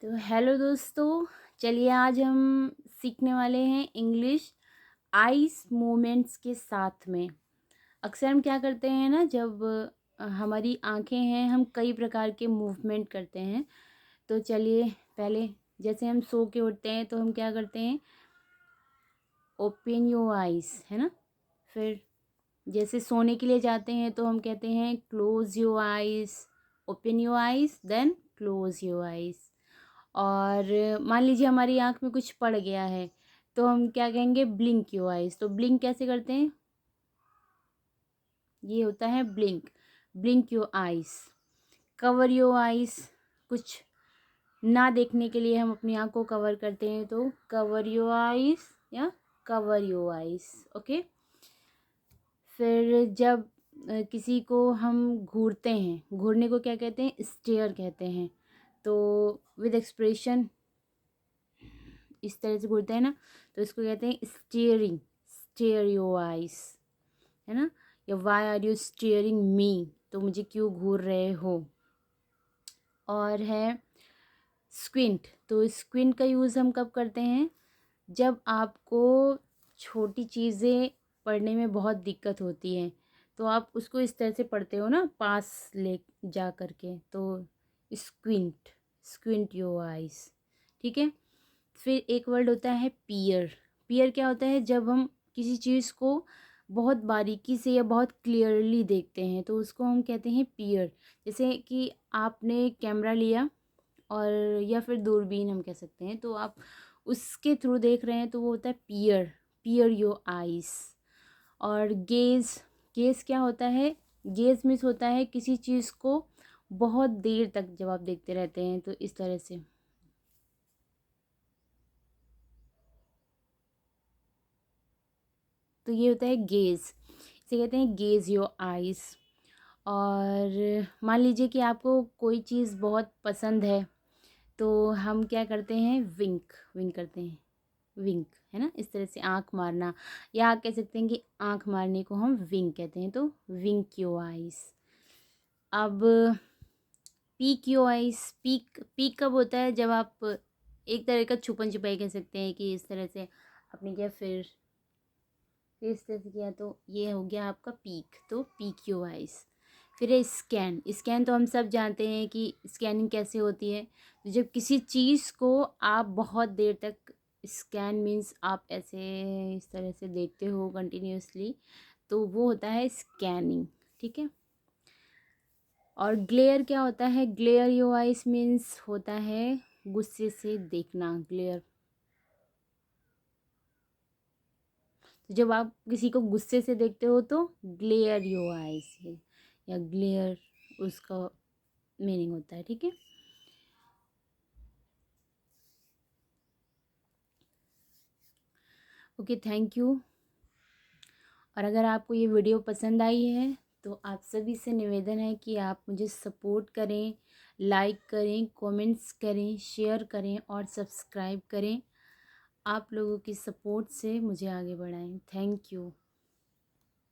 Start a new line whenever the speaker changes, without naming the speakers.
तो हेलो दोस्तों, चलिए आज हम सीखने वाले हैं इंग्लिश आइस मूवमेंट्स के साथ में। अक्सर हम क्या करते हैं ना, जब हमारी आंखें हैं, हम कई प्रकार के मूवमेंट करते हैं। तो चलिए पहले, जैसे हम सो के उठते हैं तो हम क्या करते हैं, ओपन योर आइज़, है ना। फिर जैसे सोने के लिए जाते हैं तो हम कहते हैं close your eyes, open your eyes, then close your eyes. और मान लीजिए हमारी आँख में कुछ पड़ गया है, तो हम क्या कहेंगे, ब्लिंक योर आइज़। तो ब्लिंक कैसे करते हैं, ये होता है blink, blink your eyes. Cover your eyes, कुछ ना देखने के लिए हम अपनी आँख को कवर करते हैं, तो कवर योर आइज़ या कवर योर आइज़, ओके। फिर जब किसी को हम घूरते हैं, घूरने को क्या कहते हैं, स्टेयर कहते हैं। तो विद एक्सप्रेशन इस तरह से घूरते हैं ना, तो इसको कहते हैं स्टीयरिंग, स्टेयर योर आइज, है ना। या वाई आर यू स्टीयरिंग मी, तो मुझे क्यों घूर रहे हो। और है स्क्विंट। तो स्क्विंट का यूज़ हम कब करते हैं, जब आपको छोटी चीज़ें पढ़ने में बहुत दिक्कत होती है, तो आप उसको इस तरह से पढ़ते हो ना, पास ले जा करके। तो स्क्विंट, स्क्विंट योर आइज, ठीक है। फिर एक वर्ड होता है पियर। पियर क्या होता है, जब हम किसी चीज़ को बहुत बारीकी से या बहुत क्लियरली देखते हैं, तो उसको हम कहते हैं पियर। जैसे कि आपने कैमरा लिया, और या फिर दूरबीन हम कह सकते हैं, तो आप उसके थ्रू देख रहे हैं, तो वो होता है पियर, पियर योर आइज़। और गेज़, गेज़ क्या होता है, गेज़ मीन्स होता है किसी चीज़ को बहुत देर तक जब आप देखते रहते हैं, तो इस तरह से। तो ये होता है गेज़, इसे कहते हैं गेज़ योर आइज़। और मान लीजिए कि आपको कोई चीज़ बहुत पसंद है, तो हम क्या करते हैं, विंक, विंक करते हैं, विंक, है ना, इस तरह से आँख मारना। या आप कह सकते हैं कि आँख मारने को हम विंक कहते हैं, तो विंक योर आइज़। अब peak your eyes, peak, peak कब होता है, जब आप एक तरह का छुपन छुपाई कह सकते हैं, कि इस तरह से आपने किया, फिर इस तरह से किया, तो ये हो गया आपका पीक, तो पीक योर आइज़। फिर है स्कैन। स्कैन तो हम सब जानते हैं कि स्कैनिंग कैसे होती है, तो जब किसी चीज़ को आप बहुत देर तक, स्कैन मीन्स आप ऐसे इस तरह से देखते हो कंटिन्यूसली, तो वो होता है स्कैनिंग, ठीक है। और ग्लेयर क्या होता है, ग्लेयर योर आइज मीन्स होता है गुस्से से देखना, ग्लेयर। तो जब आप किसी को गुस्से से देखते हो, तो ग्लेयर योर आइज है, या ग्लेयर उसका मीनिंग होता है, ठीक है। Okay, thank you. और अगर आपको ये वीडियो पसंद आई है, तो आप सभी से निवेदन है कि आप मुझे सपोर्ट करें, लाइक करें, कमेंट्स करें, शेयर करें और सब्सक्राइब करें। आप लोगों की सपोर्ट से मुझे आगे बढ़ाएं। Thank you.